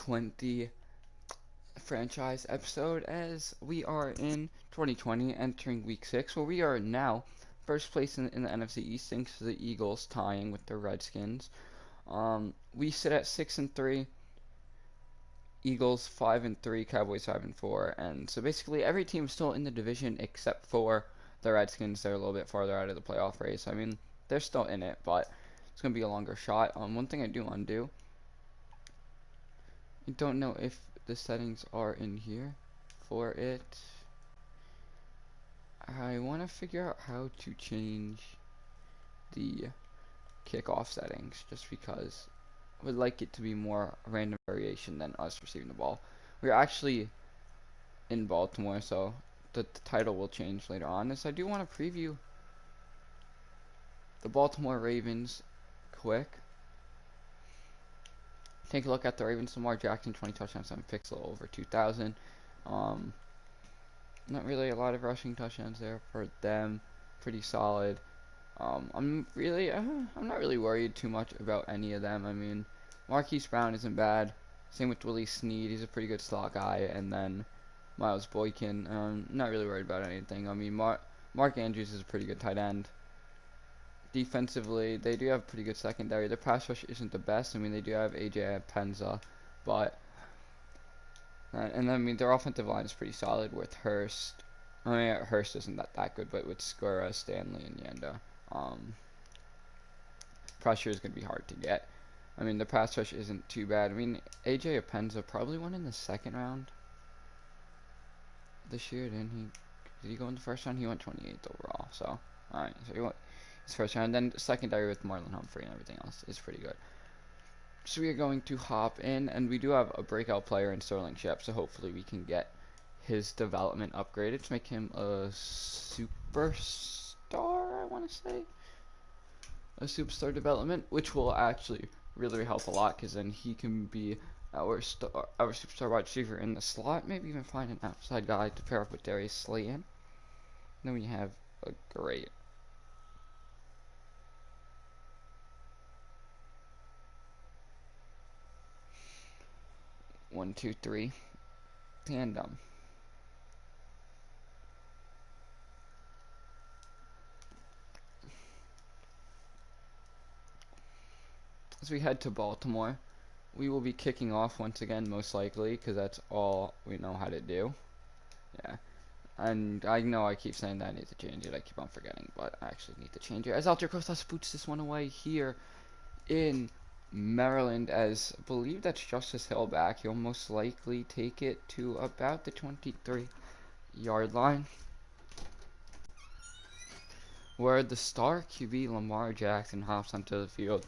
2020 franchise episode as we are in 2020 entering week 6 where we are now first place in the NFC East thanks to the Eagles tying with the Redskins. We sit at 6-3, Eagles 5-3, Cowboys 5-4, and so basically every team is still in the division except for the Redskins. They're a little bit farther out of the playoff race. I mean, they're still in it, but it's going to be a longer shot. One thing I do want to do, I don't know if the settings are in here for it. I want to figure out how to change the kickoff settings just because I would like it to be more random variation than us receiving the ball. We're actually in Baltimore, so the title will change later on. As I do want to preview the Baltimore Ravens quick. Take a look at the Ravens. Lamar Jackson, 20 touchdowns, 7 picks, a little over 2,000. Not really a lot of rushing touchdowns there for them. Pretty solid. I'm not really worried too much about any of them. I mean, Marquise Brown isn't bad. Same with Willie Snead. He's a pretty good slot guy. And then Miles Boykin. Not really worried about anything. I mean, Mark Andrews is a pretty good tight end. Defensively, they do have a pretty good secondary. Their pass rush isn't the best. I mean, they do have AJ Penza, but and I mean their offensive line is pretty solid with Hurst. I mean, Hurst isn't that good, but with Skura, Stanley, and Yanda, pressure is going to be hard to get. I mean, the pass rush isn't too bad. I mean, AJ Penza probably went in the second round this year. Did he go in the first round? He went 28th overall. So, alright, so he went his first round. Then secondary with Marlon Humphrey and everything else is pretty good. So we are going to hop in, and we do have a breakout player in Sterling Shep, so hopefully we can get his development upgraded to make him a superstar, I want to say. A superstar development, which will actually really help a lot, because then he can be our superstar wide receiver in the slot, maybe even find an outside guy to pair up with Darius Slayton. Then we have a great 1-2-3 tandem. As we head to Baltimore, we will be kicking off once again, most likely, because that's all we know how to do. Yeah. And I know I keep saying that I need to change it. I keep on forgetting, but I actually need to change it. As Alter Costas boots this one away here in Maryland, as I believe that's Justice Hill back. He'll most likely take it to about the 23-yard line, where the star QB Lamar Jackson hops onto the field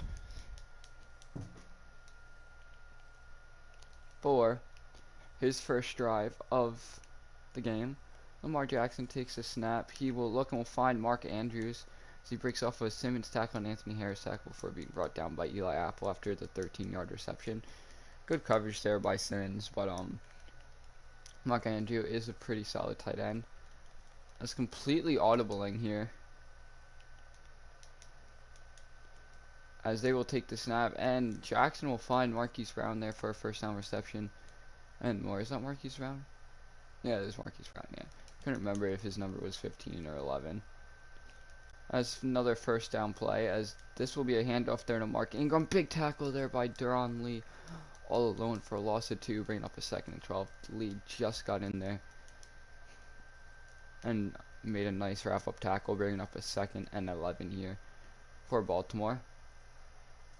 for his first drive of the game. Lamar Jackson takes a snap. He will look and will find Mark Andrews as he breaks off a Simmons tackle and Anthony Harris tackle before being brought down by Eli Apple after the 13-yard reception. Good coverage there by Simmons, but Mark Andrews is a pretty solid tight end. That's completely audibling here, as they will take the snap, and Jackson will find Marquise Brown there for a first down reception. And more. Is that Marquise Brown? Yeah, it is Marquise Brown, yeah. Couldn't remember if his number was 15 or 11. As another first down play, as this will be a handoff there to Mark Ingram. Big tackle there by Duron Lee, all alone for a loss of 2, bringing up a 2nd and 12. Lee just got in there and made a nice wrap-up tackle, bringing up a 2nd and 11 here for Baltimore.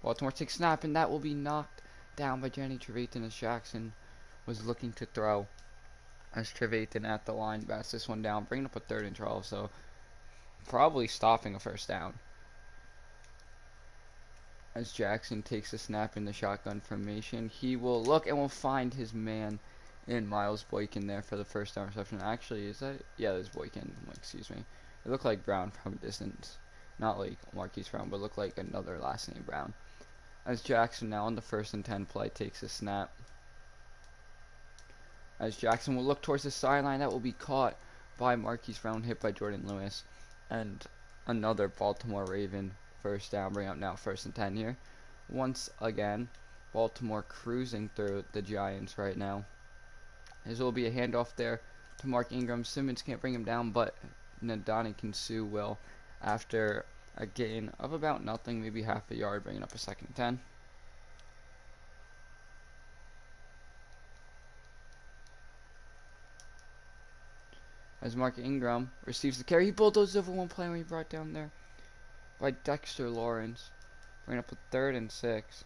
Baltimore takes snap, and that will be knocked down by Jenny Trevathan as Jackson was looking to throw. As Trevathan at the line bats this one down, bringing up a 3rd and 12, so probably stopping a first down. As Jackson takes a snap in the shotgun formation, he will look and will find his man in Miles Boykin there for the first down reception. Actually, is that? Yeah, there's Boykin. Excuse me. It looked like Brown from a distance. Not like Marquise Brown, but looked like another last name Brown. As Jackson now on the 1st and 10 play takes a snap. As Jackson will look towards the sideline, that will be caught by Marquise Brown, hit by Jordan Lewis. And another Baltimore Raven first down, bring up now 1st and 10 here. Once again, Baltimore cruising through the Giants right now. As will be a handoff there to Mark Ingram. Simmons can't bring him down, but Ndamukong Suh will after a gain of about nothing, maybe half a yard, bringing up a 2nd and 10. As Mark Ingram receives the carry, he bulldozed over one play when he brought down there by Dexter Lawrence, bringing up a 3rd and 6.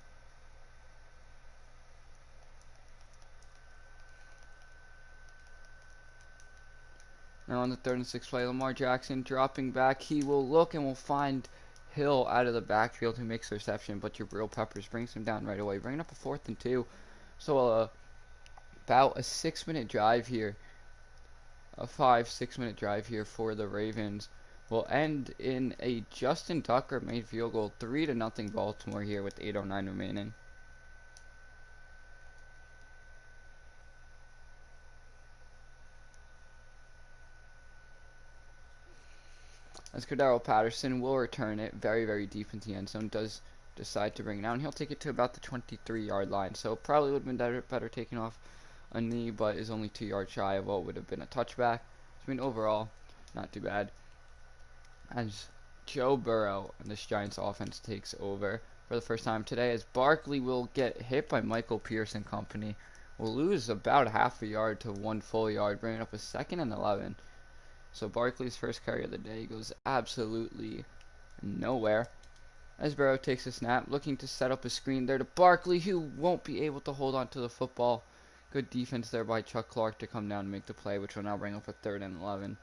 Now on the 3rd and 6 play, Lamar Jackson dropping back. He will look and will find Hill out of the backfield who makes the reception, but Jabril Peppers brings him down right away, bringing up a 4th and 2. So about a 6-minute drive here, a 5-6 minute drive here for the Ravens will end in a Justin Tucker made field goal, 3-0 Baltimore here with 8:09 remaining. As Cordero Patterson will return it very, very deep into the end zone, does decide to bring it down. He'll take it to about the 23-yard line, so probably would have been better taking off a knee, but is only 2 yards shy of what would have been a touchback. I mean, overall, not too bad. As Joe Burrow and this Giants offense takes over for the first time today, as Barkley will get hit by Michael Pierce and company, will lose about half a yard to 1 full yard, bringing up a 2nd and 11. So Barkley's first carry of the day goes absolutely nowhere. As Burrow takes a snap, looking to set up a screen there to Barkley, who won't be able to hold on to the football. Good defense there by Chuck Clark to come down and make the play, which will now bring up a 3rd and 11.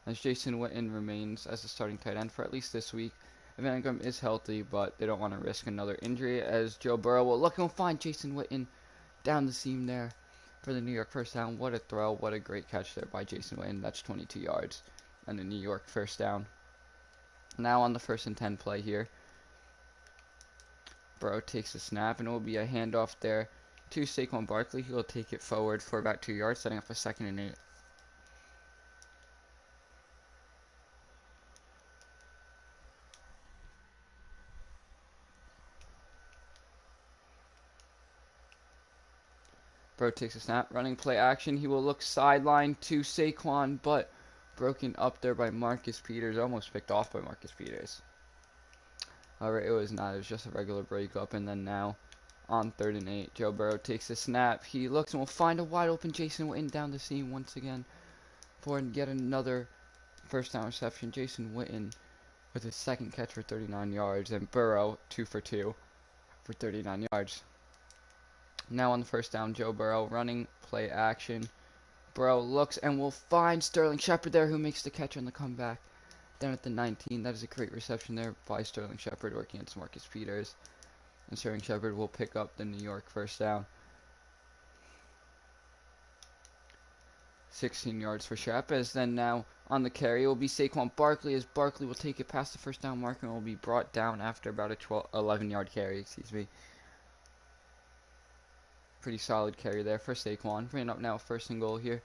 As Jason Witten remains as the starting tight end for at least this week. Evan Ingram is healthy, but they don't want to risk another injury, as Joe Burrow will look and find Jason Witten down the seam there for the New York first down. What a throw, what a great catch there by Jason Witten. That's 22 yards and the New York first down. Now on the 1st and 10 play here, Burrow takes a snap, and it will be a handoff there to Saquon Barkley. He will take it forward for about 2 yards, setting up a 2nd and 8. Burrow takes a snap, running play action. He will look sideline to Saquon, but broken up there by Marcus Peters, almost picked off by Marcus Peters. However, it was not. It was just a regular breakup, and then now on 3rd and 8, Joe Burrow takes a snap. He looks and will find a wide open Jason Witten down the seam once again for yet another first down reception. Jason Witten with his 2nd catch for 39 yards, and Burrow 2 for 2 for 39 yards. Now on the first down, Joe Burrow running play action. Burrow looks and will find Sterling Shepard there, who makes the catch on the comeback down at the 19. That is a great reception there by Sterling Shepard working against Marcus Peters. And Sterling Shepard will pick up the New York first down. 16 yards for Shep, as then now on the carry will be Saquon Barkley, as Barkley will take it past the first down marker and will be brought down after about a 11-yard carry, Pretty solid carry there for Saquon. Bringing up now 1st and goal here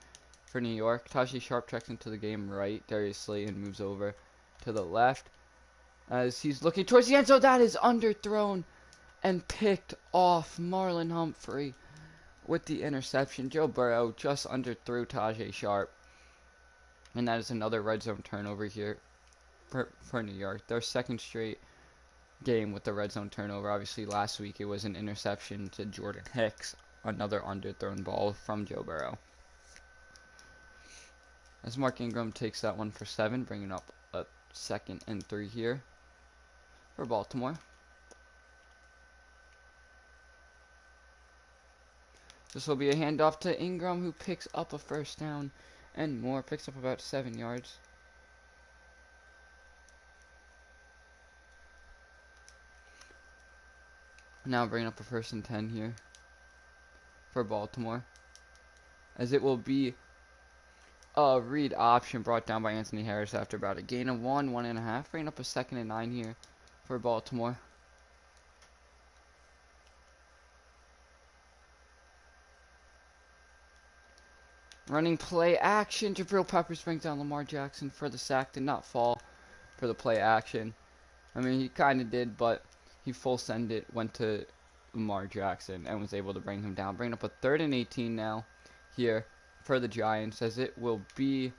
for New York. Tajay Sharp checks into the game right. Darius Slayton moves over to the left as he's looking towards the end zone. That is underthrown and picked off. Marlon Humphrey with the interception. Joe Burrow just underthrew Tajay Sharp. And that is another red zone turnover here for New York. Their 2nd straight game with the red zone turnover. Obviously last week it was an interception to Jordan Hicks. Another underthrown ball from Joe Burrow. As Mark Ingram takes that one for 7, bringing up a 2nd and 3 here for Baltimore. This will be a handoff to Ingram, who picks up a first down and more. Picks up about 7 yards. Now bringing up a 1st and 10 here for Baltimore, as it will be a read option brought down by Anthony Harris after about a gain of 1.5, bringing up a 2nd and 9 here for Baltimore. Running play action, Jabril Peppers brings down Lamar Jackson for the sack. Did not fall for the play action. I mean, he kind of did, but He full send it, went to Lamar Jackson, and was able to bring him down. Bringing up a 3rd and 18 now here for the Giants, as it will be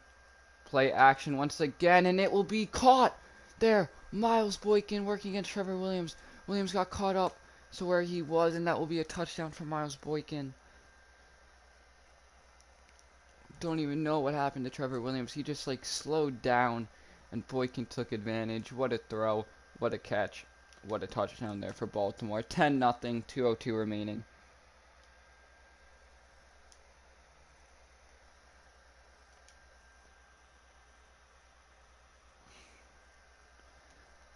play action once again, and it will be caught there. Miles Boykin working against Trevor Williams. Williams got caught up to where he was, and that will be a touchdown for Miles Boykin. Don't even know what happened to Trevor Williams. He just like slowed down, and Boykin took advantage. What a throw, what a catch, what a touchdown there for Baltimore. 10-0, 2:02 remaining.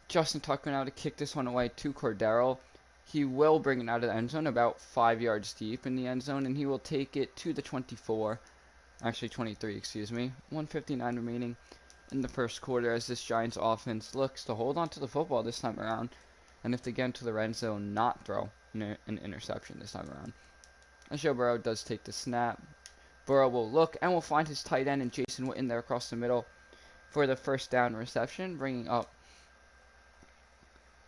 Justin Tucker now to kick this one away to Cordero. He will bring it out of the end zone, about 5 yards deep in the end zone, and he will take it to the 24. Actually 23, excuse me. 1:59 remaining in the first quarter, as this Giants offense looks to hold on to the football this time around, and if they get into the red zone, not throw an interception this time around. As Joe Burrow does take the snap, Burrow will look and will find his tight end and Jason Witten there across the middle for the first down reception, bringing up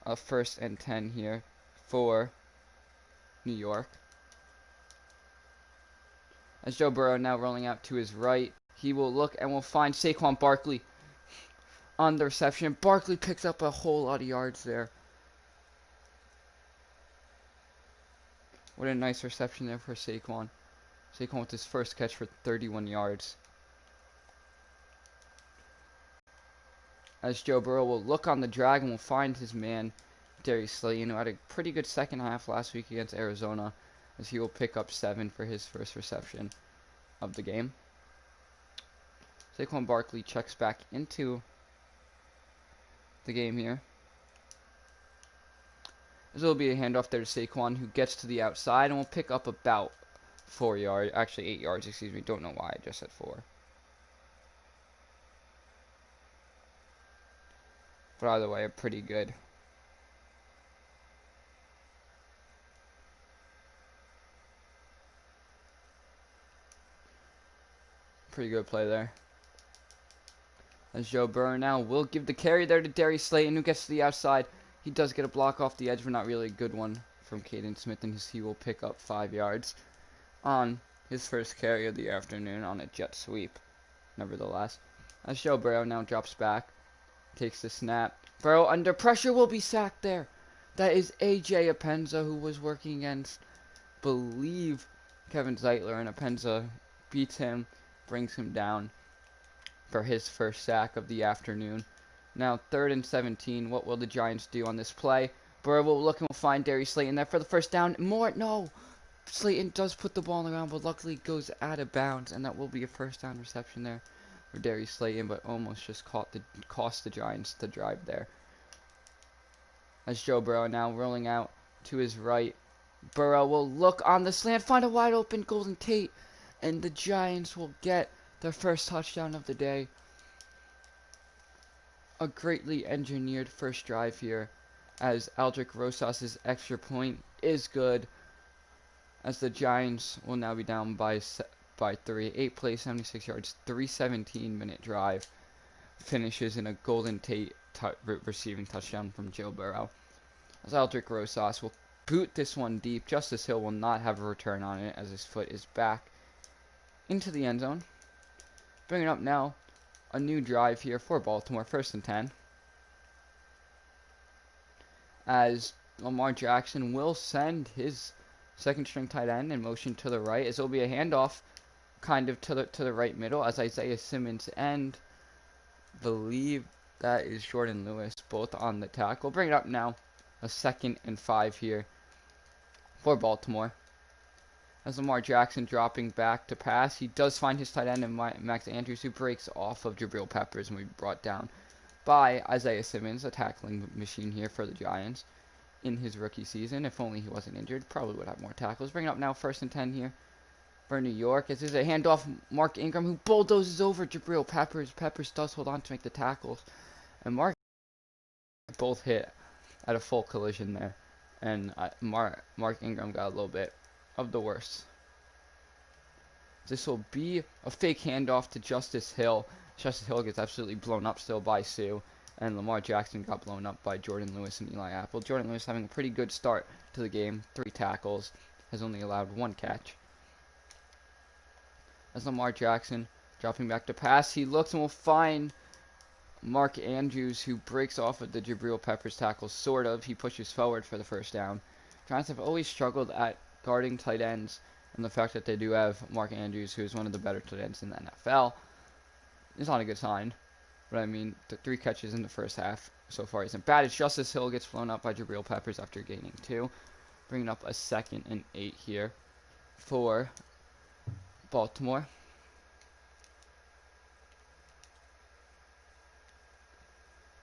a 1st and 10 here for New York. As Joe Burrow now rolling out to his right, he will look and will find Saquon Barkley on the reception. Barkley picks up a whole lot of yards there. What a nice reception there for Saquon. Saquon with his first catch for 31 yards. As Joe Burrow will look on the drag and will find his man, Darius Slayton, who had a pretty good second half last week against Arizona, as he will pick up 7 for his first reception of the game. Saquon Barkley checks back into the game here. This will be a handoff there to Saquon, who gets to the outside and will pick up about 4 yards, actually 8 yards, excuse me. Don't know why I just said 4. But either way, pretty good. Pretty good play there. As Joe Burrow now will give the carry there to Darius Slayton, who gets to the outside. He does get a block off the edge, but not really a good one from Caden Smith, and he will pick up 5 yards on his first carry of the afternoon on a jet sweep, nevertheless. As Joe Burrow now drops back, takes the snap. Burrow under pressure will be sacked there. That is A.J. Apenza, who was working against, believe, Kevin Zeitler, and Apenza beats him, brings him down for his first sack of the afternoon. Now 3rd and 17. What will the Giants do on this play? Burrow will look and will find Darius Slayton there for the first down. No! Slayton does put the ball on the ground, but luckily goes out of bounds, and that will be a first down reception there for Darius Slayton, but almost just cost the Giants the drive there. As Joe Burrow now rolling out to his right. Burrow will look on the slant, find a wide open Golden Tate, and the Giants will get their first touchdown of the day. A greatly engineered first drive here, as Aldrick Rosas' extra point is good, as the Giants will now be down by 3. 8 plays, 76 yards, 3:17-minute drive. Finishes in a Golden Tate receiving touchdown from Joe Burrow. As Aldrick Rosas will boot this one deep. Justice Hill will not have a return on it, as his foot is back into the end zone. Bringing up now a new drive here for Baltimore, 1st and 10. As Lamar Jackson will send his second string tight end in motion to the right, as it will be a handoff kind of to the right middle, as Isaiah Simmons and believe that is Jordan Lewis both on the tackle. Bring it up now, a 2nd and 5 here for Baltimore. As Lamar Jackson dropping back to pass, he does find his tight end in Max Andrews, who breaks off of Jabril Peppers and will be brought down by Isaiah Simmons, a tackling machine here for the Giants in his rookie season. If only he wasn't injured, probably would have more tackles. Bring it up now, 1st and 10 here for New York. As there's a handoff, Mark Ingram, who bulldozes over Jabril Peppers. Peppers does hold on to make the tackles, and Mark both hit at a full collision there, and Mark Ingram got a little bit of the worst. This will be a fake handoff to Justice Hill. Justice Hill gets absolutely blown up still by Sue, and Lamar Jackson got blown up by Jordan Lewis and Eli Apple. Jordan Lewis having a pretty good start to the game, 3 tackles, has only allowed 1 catch. As Lamar Jackson dropping back to pass, he looks and will find Mark Andrews, who breaks off of the Jabril Peppers tackle, sort of. He pushes forward for the first down. Giants have always struggled at guarding tight ends, and the fact that they do have Mark Andrews, who is one of the better tight ends in the NFL, is not a good sign. But I mean, the 3 catches in the first half so far isn't bad. It's Justice Hill gets blown up by Jabril Peppers after gaining 2, bringing up a 2nd and 8 here for Baltimore.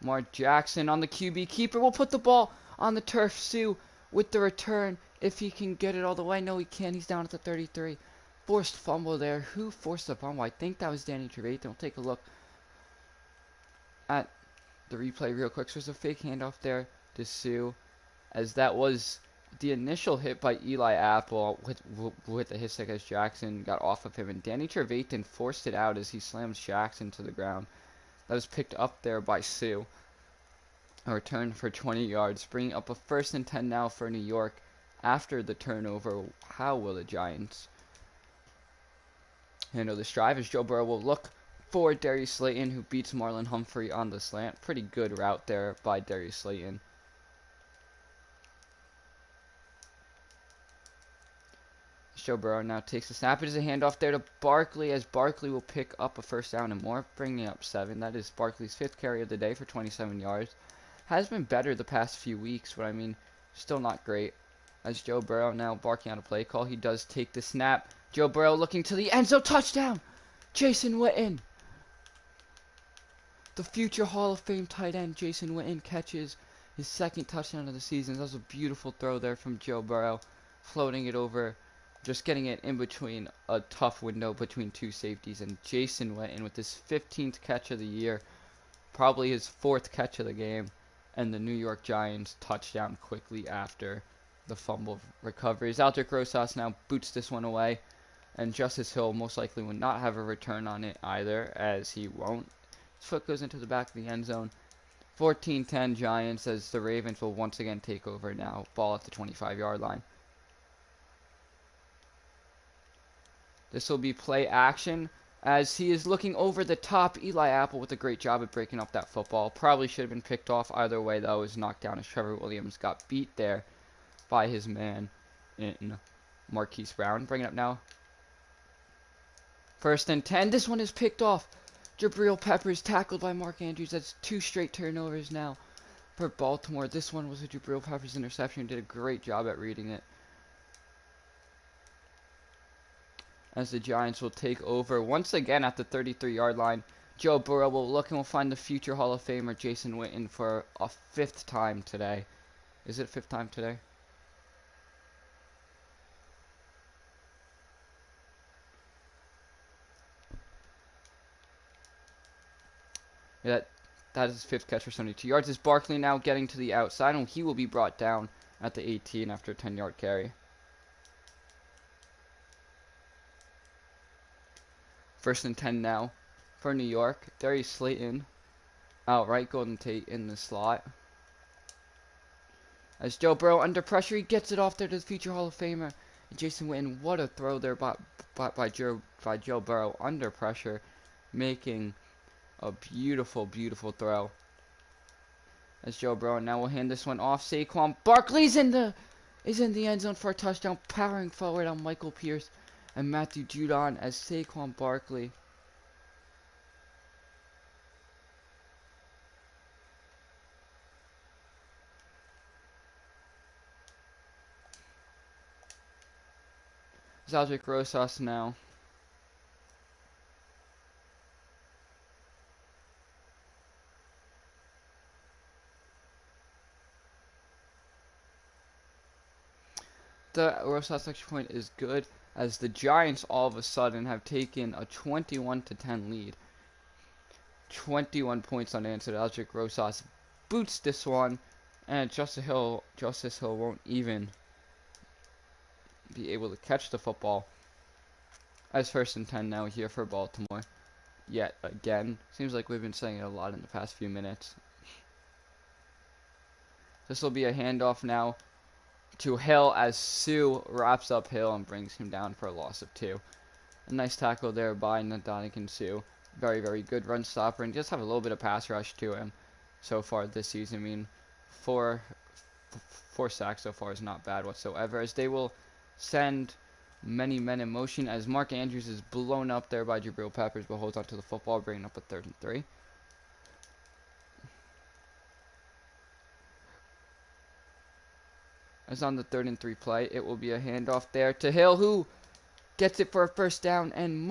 Mark Jackson on the QB keeper will put the ball on the turf. Sue with the return. If he can get it all the way. No, he can't. He's down at the 33. Forced fumble there. Who forced the fumble? I think that was Danny Trevathan. We'll take a look at the replay real quick. So there's a fake handoff there to Sue, as that was the initial hit by Eli Apple with the hit stick as Jackson got off of him. And Danny Trevathan forced it out as he slams Jackson to the ground. That was picked up there by Sue. A return for 20 yards, bringing up a 1st and 10 now for New York after the turnover. How will the Giants handle this drive? As Joe Burrow will look for Darius Slayton, who beats Marlon Humphrey on the slant. Pretty good route there by Darius Slayton. Joe Burrow now takes the snap. It is a handoff there to Barkley, as Barkley will pick up a 1st down and more, bringing up 7. That is Barkley's 5th carry of the day for 27 yards. Has been better the past few weeks, but I mean, still not great. As Joe Burrow now barking out a play call, he does take the snap. Joe Burrow looking to the end zone, touchdown! Jason Witten! The future Hall of Fame tight end Jason Witten catches his 2nd touchdown of the season. That was a beautiful throw there from Joe Burrow, floating it over, just getting it in between a tough window between 2 safeties. And Jason Witten with his 15th catch of the year, probably his 4th catch of the game, and the New York Giants touchdown quickly after the fumble recovery. Aldrick Rosas now boots this one away, and Justice Hill most likely will not have a return on it either, as he won't. His foot goes into the back of the end zone. 14-10 Giants, as the Ravens will once again take over now. Ball at the 25-yard line. This will be play action, as he is looking over the top. Eli Apple with a great job at breaking up that football. Probably should have been picked off either way, though. It was knocked down as Trevor Williams got beat there by his man in Marquise Brown. Bring it up now. 1st and 10. This one is picked off. Jabril Peppers tackled by Mark Andrews. That's 2 straight turnovers now for Baltimore. This one was a Jabril Peppers interception. Did a great job at reading it. As the Giants will take over once again at the 33-yard line. Joe Burrow will look and will find the future Hall of Famer Jason Witten for a 5th time today. Is it 5th time today? Yeah, that is his 5th catch for 72 yards. Is Barkley now getting to the outside, and he will be brought down at the 18 after a 10-yard carry. 1st and 10 now for New York. Darius Slayton outright. Golden Tate in the slot. As Joe Burrow under pressure, he gets it off there to the future Hall of Famer Jason Witten. What a throw there by Joe Burrow under pressure, making a beautiful, beautiful throw. As Joe Burrow now will hand this one off. Saquon Barkley's in the end zone for a touchdown, powering forward on Michael Pierce and Matthew Judon, as Saquon Barkley Aldrick Rosas now. The Rosas extra point is good, as the Giants all of a sudden have taken a 21-10 lead. 21 points unanswered. Aldrick Rosas boots this one, and Justice Hill won't even be able to catch the football. As 1st and 10 now here for Baltimore. Yet again, seems like we've been saying it a lot in the past few minutes. This will be a handoff now to Hill as Sue wraps up Hill and brings him down for a loss of 2. A nice tackle there by Ndamukong Suh. Very, very good run stopper, and just have a little bit of pass rush to him so far this season. I mean, four sacks so far is not bad whatsoever, as they will send many men in motion as Mark Andrews is blown up there by Jabril Peppers, but holds onto the football, bringing up a 3rd and 3. As on the 3rd and 3 play, it will be a handoff there to Hill, who gets it for a first down, and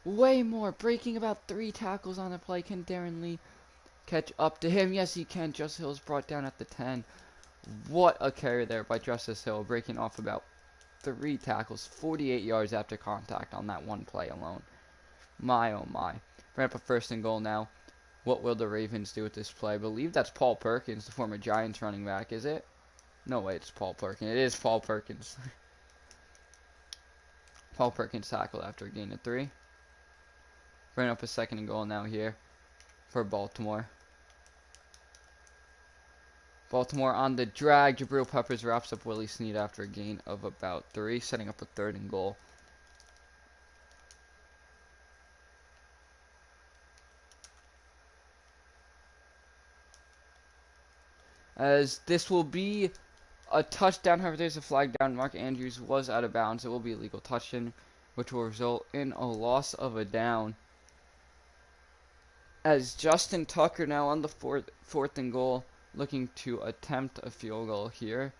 way more, breaking about 3 tackles on the play. Can Darren Lee catch up to him? Yes, he can. Justice Hill's brought down at the 10. What a carry there by Justice Hill, breaking off about 3 tackles, 48 yards after contact on that one play alone. My, oh my. Bring up a 1st and goal now. What will the Ravens do with this play? I believe that's Paul Perkins, the former Giants running back, is it? No way, it's Paul Perkins. It is Paul Perkins. Paul Perkins tackle after a gain of 3. Bring up a 2nd and goal now here for Baltimore. Baltimore on the drag. Jabril Peppers wraps up Willie Snead after a gain of about 3, setting up a 3rd and goal. As this will be a touchdown, however, there's a flag down. Mark Andrews was out of bounds. It will be a legal touchdown, which will result in a loss of a down. As Justin Tucker now on the 4th and goal, looking to attempt a field goal here.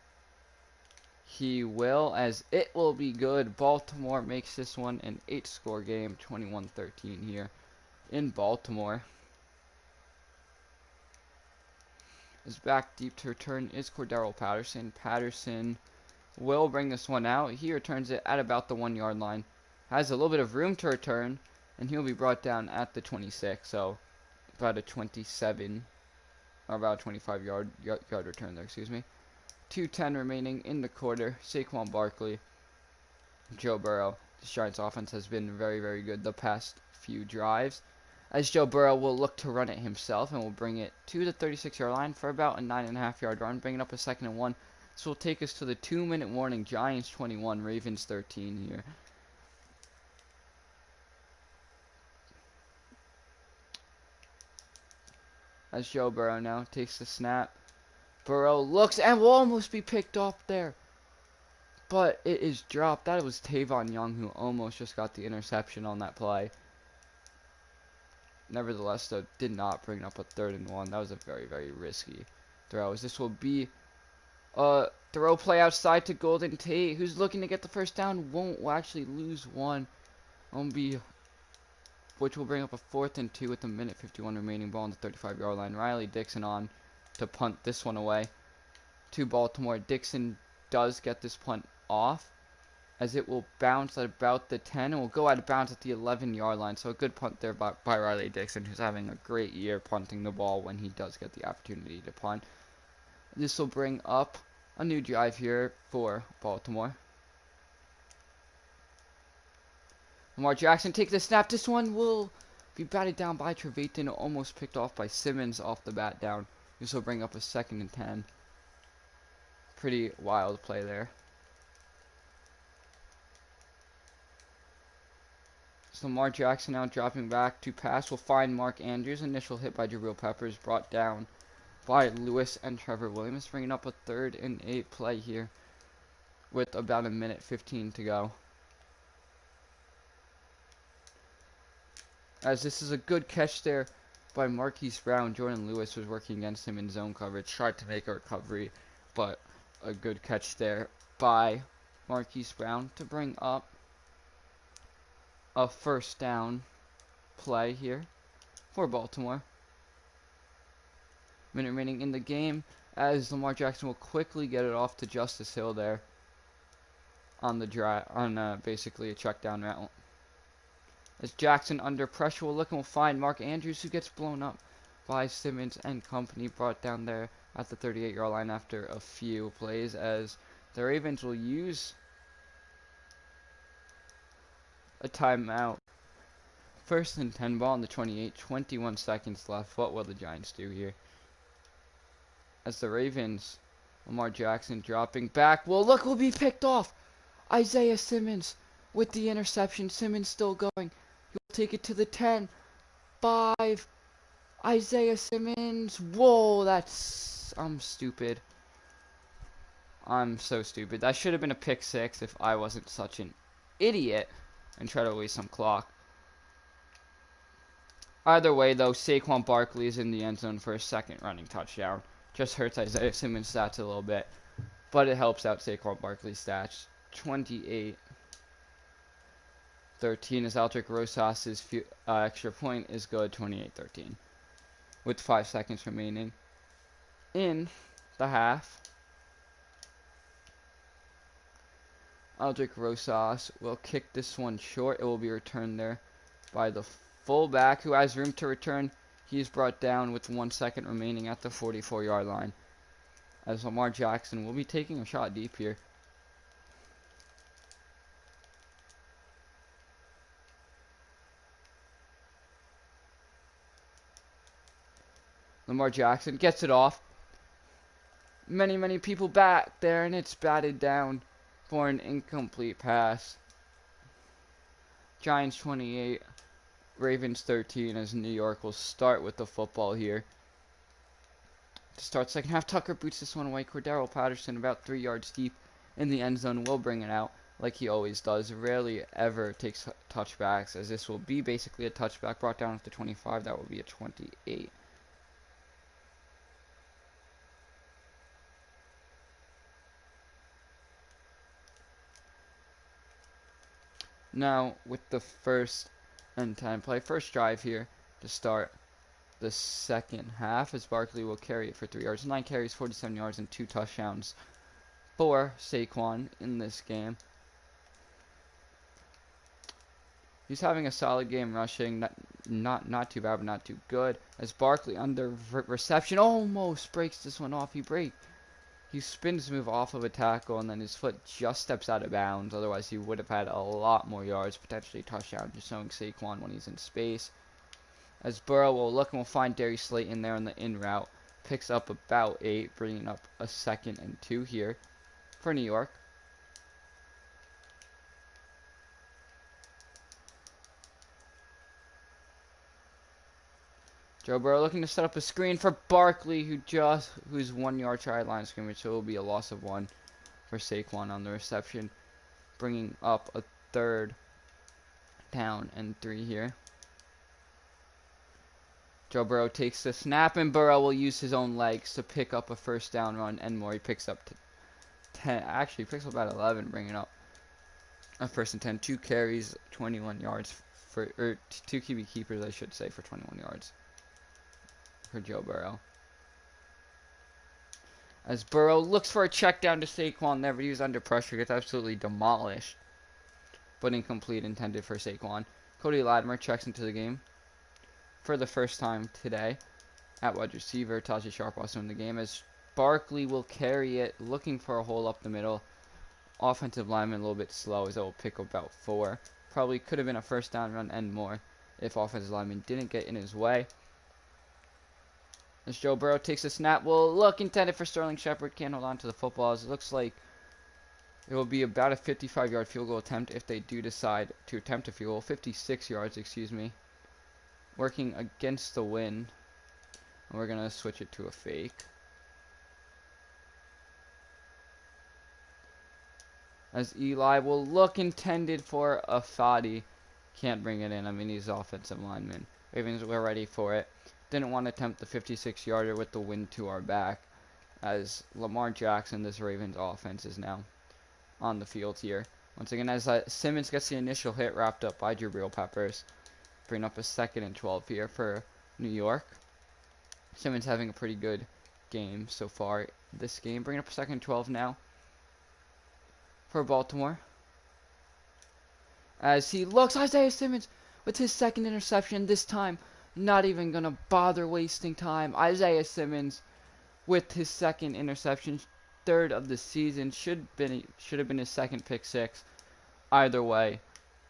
He will, as it will be good. Baltimore makes this one an 8-score game, 21-13 here in Baltimore. As back deep to return is Cordero Patterson. Patterson will bring this one out. He returns it at about the 1-yard line. Has a little bit of room to return, and he'll be brought down at the 26. So about a 27, or about a 25-yard return there, excuse me. 2:10 remaining in the quarter. Saquon Barkley, Joe Burrow. The Giants offense has been very, very good the past few drives, as Joe Burrow will look to run it himself and will bring it to the 36-yard line for about a 9.5-yard run, bringing up a 2nd and 1. This will take us to the 2-minute warning. Giants 21, Ravens 13 here. As Joe Burrow now takes the snap. Burrow looks and will almost be picked off there, but it is dropped. That was Tavon Young who almost just got the interception on that play. Nevertheless, though, did not bring up a 3rd and 1. That was a very, very risky throw. As this will be a throw play outside to Golden Tate, who's looking to get the 1st down. Won't actually lose one. Which will bring up a 4th and 2 with a 1:51 remaining. Ball on the 35-yard line. Riley Dixon on to punt this one away to Baltimore. Dixon does get this punt off, as it will bounce at about the 10 and will go out of bounds at the 11-yard line. So a good punt there by Riley Dixon, who's having a great year punting the ball when he does get the opportunity to punt. This will bring up a new drive here for Baltimore. Lamar Jackson takes the snap. This one will be batted down by Trevathan, almost picked off by Simmons off the bat down. This will bring up a 2nd and 10. Pretty wild play there. So Lamar Jackson now dropping back to pass will find Mark Andrews. Initial hit by Jabril Peppers, brought down by Lewis and Trevor Williams, bringing up a 3rd and 8 play here with about a 1:15 to go. As this is a good catch there by Marquise Brown. Jordan Lewis was working against him in zone coverage, tried to make a recovery, but a good catch there by Marquise Brown to bring up a 1st down play here for Baltimore. Minute remaining in the game, as Lamar Jackson will quickly get it off to Justice Hill there on the basically a check down route. As Jackson under pressure will look and will find Mark Andrews, who gets blown up by Simmons and company, brought down there at the 38-yard line after a few plays, as the Ravens will use a timeout. 1st and 10, ball on the 28, 21 seconds left. What will the Giants do here? as the Ravens. Lamar Jackson dropping back. Well, look, will be picked off. Isaiah Simmons with the interception. Simmons still going. He'll take it to the 10. 5. Isaiah Simmons. Whoa, I'm stupid. I'm so stupid. That should have been a pick 6 if I wasn't such an idiot and try to waste some clock. Either way, though, Saquon Barkley is in the end zone for a second running touchdown. Just hurts Isaiah Simmons' stats a little bit, but it helps out Saquon Barkley's stats. 28-13 as Aldrick Rosas's extra point is good. 28-13 with 5 seconds remaining in the half. Aldrick Rosas will kick this one short. It will be returned there by the fullback, who has room to return. He's brought down with 1 second remaining at the 44-yard line, as Lamar Jackson will be taking a shot deep here. Lamar Jackson gets it off. Many people back there, and it's batted down for an incomplete pass. Giants 28, Ravens 13, as New York will start with the football here. To start second half, Tucker boots this one away. Cordero Patterson about 3 yards deep in the end zone will bring it out like he always does. Rarely ever takes touchbacks, as this will be basically a touchback. Brought down at the 25, that will be a 28. Now, with the first and 10 play, first drive here to start the second half, as Barkley will carry it for 3 yards. 9 carries, 47 yards, and 2 touchdowns for Saquon in this game. He's having a solid game rushing, not too bad, but not too good. As Barkley under reception almost breaks this one off. He spins move off of a tackle, and then his foot just steps out of bounds. Otherwise, he would have had a lot more yards, potentially a touchdown, just showing Saquon when he's in space. As Burrow will look and will find Darius Slayton there on the in route. Picks up about 8, bringing up a 2nd and 2 here for New York. Joe Burrow looking to set up a screen for Barkley, who's 1 yard shy line scrimmage, so it will be a loss of 1 for Saquon on the reception, bringing up a 3rd down and 3 here. Joe Burrow takes the snap, and Burrow will use his own legs to pick up a first down run and more. He picks up 10, actually picks up about 11, bringing up a 1st and 10. 2 carries, 21 yards or 2 QB keepers, I should say, for 21 yards. For Joe Burrow. As Burrow looks for a check down to Saquon there, but he was under pressure, gets absolutely demolished. But incomplete, intended for Saquon. Cody Latimer checks into the game for the first time today at wide receiver. Tajay Sharp also in the game, as Barkley will carry it, looking for a hole up the middle. Offensive lineman a little bit slow, as it will pick about 4. Probably could have been a first down run and more if offensive lineman didn't get in his way. As Joe Burrow takes a snap, will look intended for Sterling Shepard. Can't hold on to the football, as it looks like it will be about a 55-yard field goal attempt if they do decide to attempt a field goal. 56 yards, excuse me. Working against the wind. And we're going to switch it to a fake. As Eli will look intended for a Fadi. Can't bring it in. I mean, he's offensive lineman. Ravens were ready for it. Didn't want to attempt the 56-yarder with the wind to our back, as Lamar Jackson, this Ravens offense, is now on the field here. Once again, as Simmons gets the initial hit wrapped up by Jabril Peppers, bring up a 2nd and 12 here for New York. Simmons having a pretty good game so far this game. Bring up a 2nd and 12 now for Baltimore. As he looks, Isaiah Simmons with his 2nd interception this time. Not even going to bother wasting time. Isaiah Simmons with his 2nd interception, 3rd of the season. Should have been his 2nd pick 6. Either way,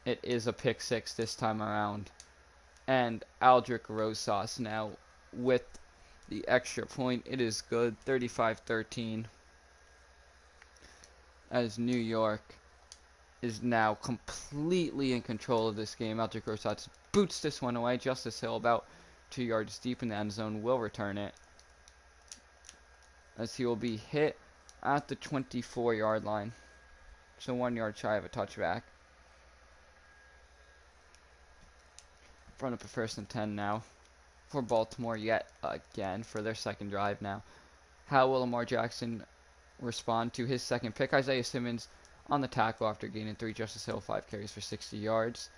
it is a pick 6 this time around. And Aldrick Rosas now with the extra point. It is good, 35-13, as New York is now completely in control of this game. Alter Grossatz boots this one away. Justice Hill, about 2 yards deep in the end zone, will return it, as he will be hit at the 24-yard line. So 1 yard shy of a touchback. Run up a 1st and 10 now for Baltimore yet again for their second drive now. How will Lamar Jackson respond to his second pick? Isaiah Simmons on the tackle after gaining 3. Justice Hill, 5 carries for 60 yards.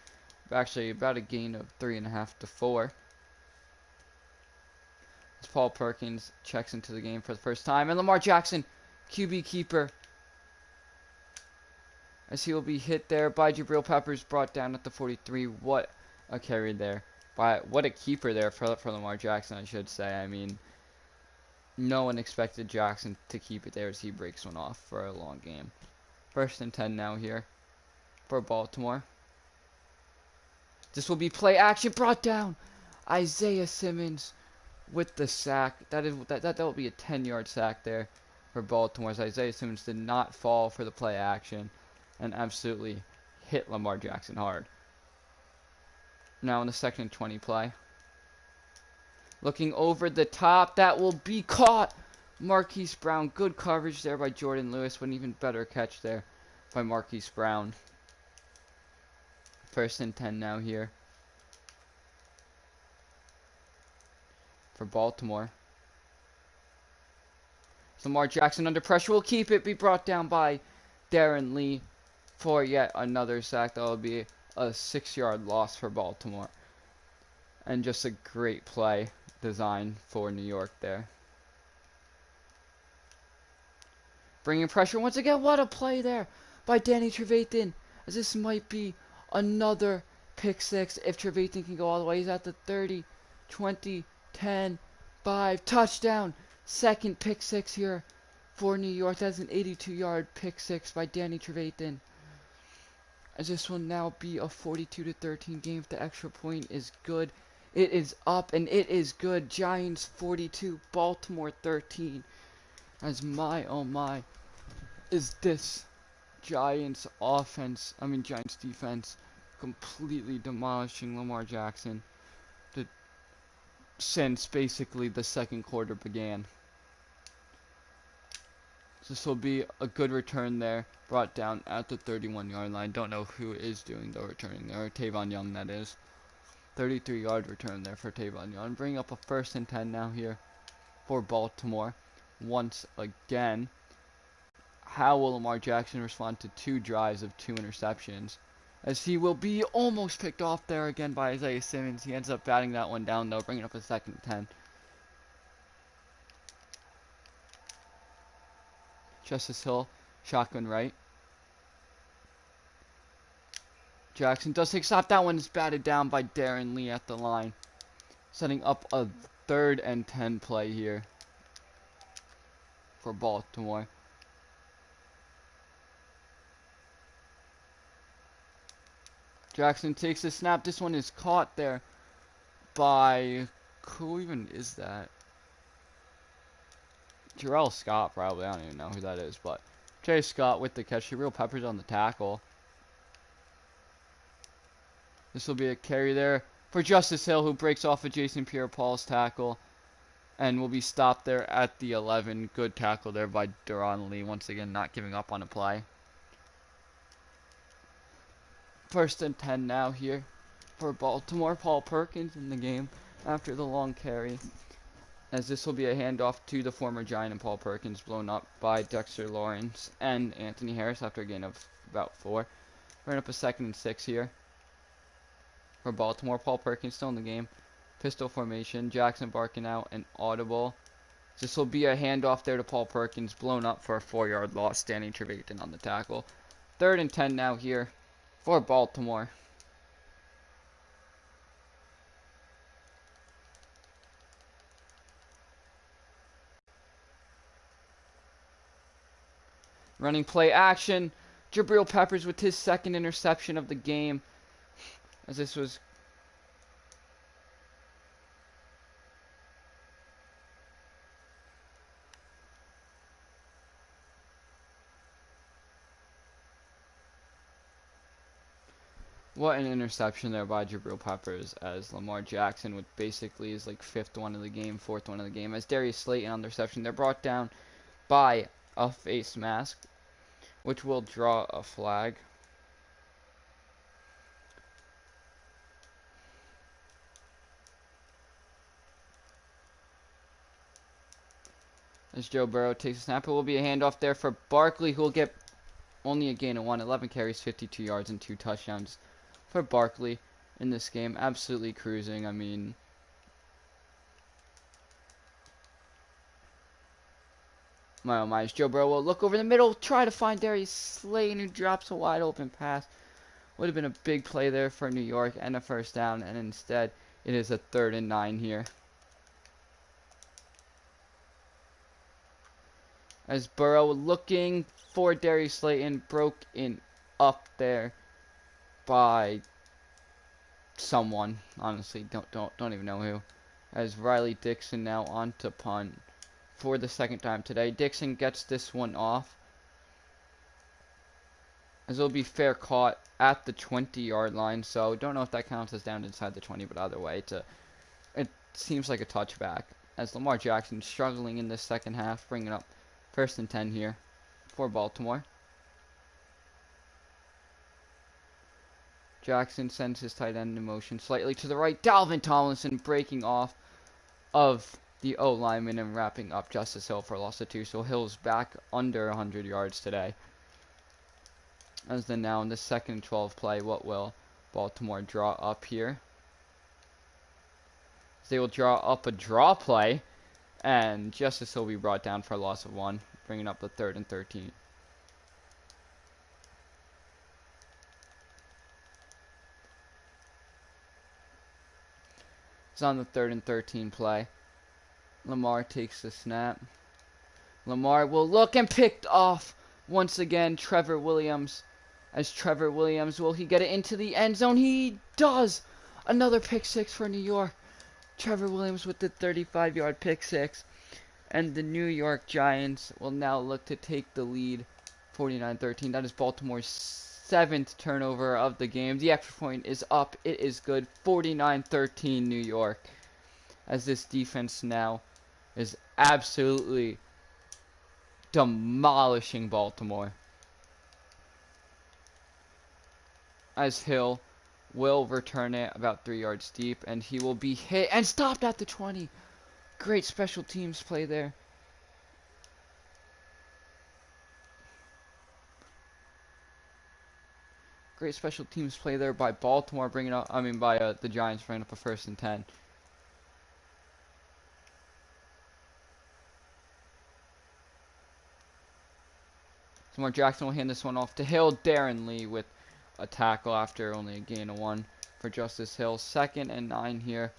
Actually, about a gain of 3.5 to 4. As Paul Perkins checks into the game for the first time. And Lamar Jackson, QB keeper, as he will be hit there by Jabril Peppers, brought down at the 43. What a carry there. What a keeper there for Lamar Jackson, I should say. I mean, no one expected Jackson to keep it there as he breaks one off for a long game. 1st and 10 now here for Baltimore. This will be play action, brought down. Isaiah Simmons with the sack. That will be a 10-yard sack there for Baltimore, as Isaiah Simmons did not fall for the play action and absolutely hit Lamar Jackson hard. Now in the 2nd and 20 play. Looking over the top, that will be caught. Marquise Brown, good coverage there by Jordan Lewis, but an even better catch there by Marquise Brown. 1st and 10 now here for Baltimore. Lamar Jackson under pressure will keep it, be brought down by Darren Lee for yet another sack. That will be a 6-yard loss for Baltimore. And just a great play design for New York there. Bringing pressure once again. What a play there by Danny Trevathan, as this might be another pick six if Trevathan can go all the way. He's at the 30, 20, 10, 5, touchdown. 2nd pick six here for New York. That's an 82-yard pick six by Danny Trevathan, as this will now be a 42-13 game. If the extra point is good, it is up, and it is good. Giants 42, Baltimore 13. As my, oh my, is this Giants defense completely demolishing Lamar Jackson since basically the 2nd quarter began. So this will be a good return there, brought down at the 31-yard line. Don't know who is doing the returning there. Tavon Young, that is. 33-yard return there for Tavon Young. Bring up a 1st and 10 now here for Baltimore. Once again, how will Lamar Jackson respond to 2 drives of 2 interceptions? As he will be almost picked off there again by Isaiah Simmons. He ends up batting that one down though, bringing up a 2nd and 10. Justice Hill, shotgun right. Jackson does take a stop. That one is batted down by Darren Lee at the line, setting up a 3rd and 10 play here for Baltimore. Jackson takes the snap. This one is caught there by, who even is that? Jarrell Scott, probably. I don't even know who that is, but Jay Scott with the catch. Jabril Peppers on the tackle. This will be a carry there for Justice Hill, who breaks off of Jason Pierre-Paul's tackle and will be stopped there at the 11. Good tackle there by Darron Lee, once again not giving up on a play. 1st and 10 now here for Baltimore. Paul Perkins in the game after the long carry, as this will be a handoff to the former Giant, and Paul Perkins blown up by Dexter Lawrence and Anthony Harris after a gain of about 4. Bring up a 2nd and 6 here for Baltimore. Paul Perkins still in the game. Pistol formation. Jackson barking out an audible. This will be a handoff there to Paul Perkins, blown up for a 4-yard loss. Danny Trevathan on the tackle. 3rd and 10 now here for Baltimore. Running play action. Jabril Peppers with his 2nd interception of the game, as this was What an interception there by Jabril Peppers, as Lamar Jackson, with basically his like fifth one of the game, fourth one of the game, as Darius Slayton on the reception. They're brought down by a face mask, which will draw a flag. As Joe Burrow takes a snap, it will be a handoff there for Barkley, who will get only a gain of 1, 11 carries, 52 yards, and 2 touchdowns for Barkley in this game. Absolutely cruising. I mean, my oh my, as Joe Burrow will look over the middle, try to find Darius Slayton, who drops a wide open pass. Would have been a big play there for New York and a first down, and instead it is a 3rd and 9 here. As Burrow looking for Darius Slayton, broke in up there by someone. Honestly, don't even know who. As Riley Dixon now on to punt for the 2nd time today. Dixon gets this one off, as it'll be fair caught at the 20-yard line. So don't know if that counts as down inside the 20, but either way, it seems like a touchback. As Lamar Jackson struggling in this second half, bringing up 1st and 10 here for Baltimore. Jackson sends his tight end in motion slightly to the right. Dalvin Tomlinson breaking off of the O lineman and wrapping up Justice Hill for a loss of 2. So Hill's back under 100 yards today. As then now in the 2nd and 12 play, what will Baltimore draw up here? They will draw up a draw play, and Justice Hill will be brought down for a loss of 1, bringing up the 3rd and 13. It's on the 3rd and 13 play. Lamar takes the snap. Lamar will look and picked off once again Trevor Williams. As Trevor Williams, will he get it into the end zone? He does! Another pick 6 for New York. Trevor Williams with the 35-yard pick 6. And the New York Giants will now look to take the lead 49-13. That is Baltimore's 7th turnover of the game. The extra point is up. It is good. 49-13 New York. As this defense now is absolutely demolishing Baltimore. As Hill will return it about 3 yards deep, and he will be hit and stopped at the 20. Great special teams play there. Great special teams play there by Baltimore, bringing up, the Giants bringing up a 1st and 10. Lamar Jackson will hand this one off to Hill. Darren Lee with a tackle after only a gain of 1 for Justice Hill. 2nd and 9 here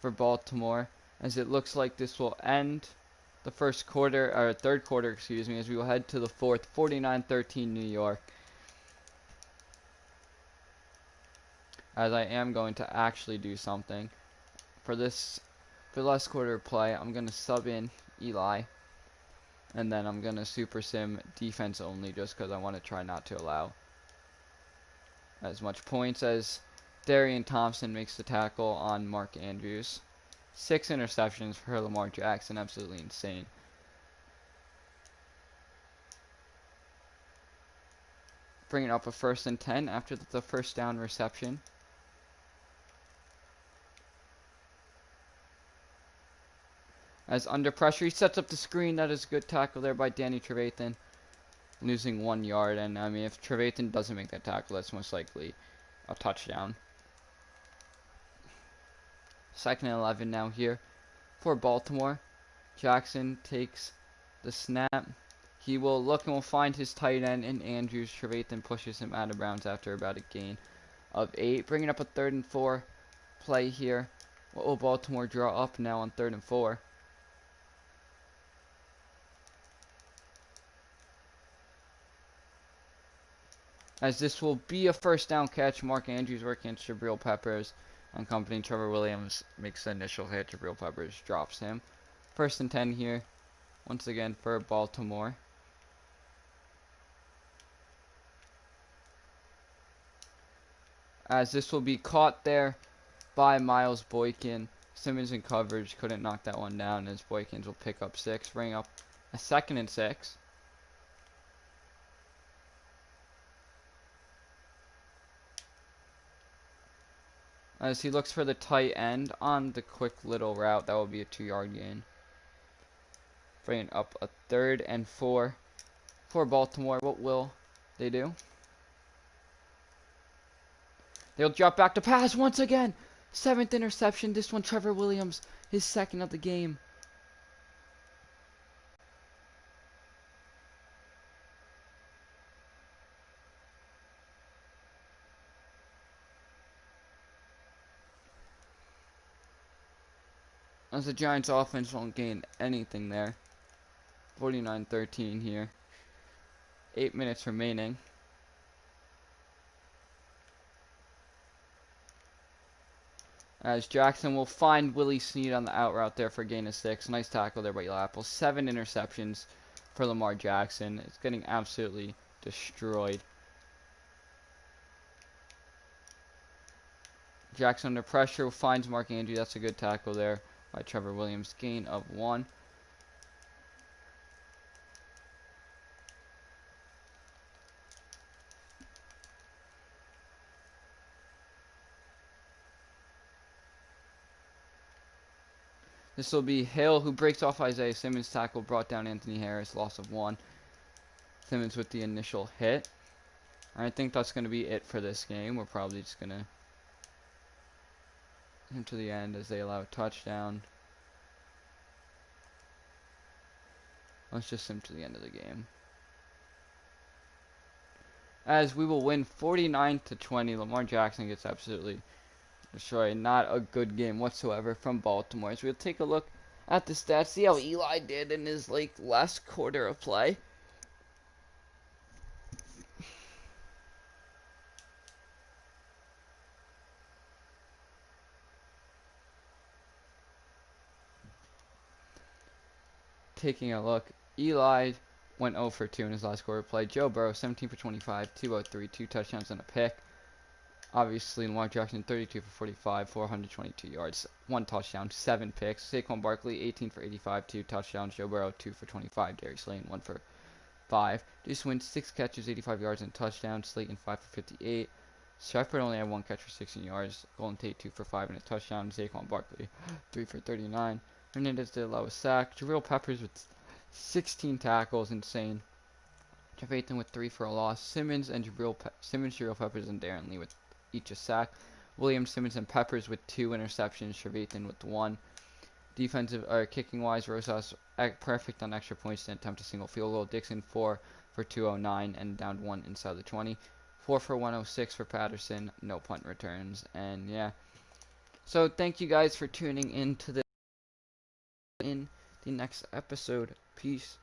for Baltimore, as it looks like this will end the 3rd quarter, as we will head to the 4th. 49-13 New York. As I am going to actually do something for the last quarter of play. I'm going to sub in Eli, and then I'm going to super sim defense only, just because I want to try not to allow as much points. As Darian Thompson makes the tackle on Mark Andrews. 6 interceptions for Lamar Jackson. Absolutely insane. Bringing up a 1st and 10 after the 1st down reception. As under pressure, he sets up the screen. That is a good tackle there by Danny Trevathan. Losing 1 yard. And, if Trevathan doesn't make that tackle, that's most likely a touchdown. 2nd and 11 now here for Baltimore. Jackson takes the snap. He will look and will find his tight end in Andrews. Trevathan pushes him out of bounds after about a gain of 8. Bringing up a 3rd and 4 play here. What will Baltimore draw up now on 3rd and 4? As this will be a 1st down catch. Mark Andrews working against Jabril Peppers and company. Trevor Williams makes the initial hit. Jabril Peppers drops him. 1st and 10 here, once again for Baltimore. as this will be caught there by Miles Boykin. Simmons in coverage couldn't knock that one down as Boykins will pick up 6, bring up a 2nd and 6. As he looks for the tight end on the quick little route, that will be a 2-yard gain. Bringing up a 3rd and 4 for Baltimore. What will they do? They'll drop back to pass once again. 7th interception. This one, Trevor Williams, his 2nd of the game. As the Giants offense won't gain anything there. 49-13 here. 8 minutes remaining. As Jackson will find Willie Snead on the out route there for a gain of 6. Nice tackle there by Eli Apple. 7 interceptions for Lamar Jackson. It's getting absolutely destroyed. Jackson under pressure finds Mark Andrews. That's a good tackle there by Trevor Williams. Gain of 1. This will be Hill who breaks off Isaiah Simmons' tackle, brought down Anthony Harris, loss of 1. Simmons with the initial hit. I think that's going to be it for this game. We're probably just going to him to the end as they allow a touchdown. Let's just sim to the end of the game. As we will win 49-20. Lamar Jackson gets absolutely destroyed. Not a good game whatsoever from Baltimore. So we'll take a look at the stats, see how Eli did in his last quarter of play. Taking a look, Eli went 0 for 2 in his last quarter play. Joe Burrow 17 for 25, 203, 2 touchdowns and a pick. Obviously, Lamar Jackson 32 for 45, 422 yards, 1 touchdown, 7 picks. Saquon Barkley 18 for 85, 2 touchdowns. Joe Burrow 2 for 25. Darius Slayton 1 for 5. Deuce Wynn 6 catches, 85 yards and touchdown. Slayton 5 for 58. Shepard only had 1 catch for 16 yards. Golden Tate 2 for 5 and a touchdown. Saquon Barkley 3 for 39. Hernandez did allow a sack. Jabril Peppers with 16 tackles, insane. Trevathan with 3 for a loss. Simmons, Jabril Peppers, and Darren Lee with each a sack. Williams, Simmons, and Peppers with 2 interceptions. Trevathan with 1. Defensive or kicking wise, Rosas perfect on extra points to attempt a single field goal. Dixon 4 for 209 and downed 1 inside the 20. 4 for 106 for Patterson. No punt returns. And yeah. So thank you guys for tuning in to the next episode. Peace.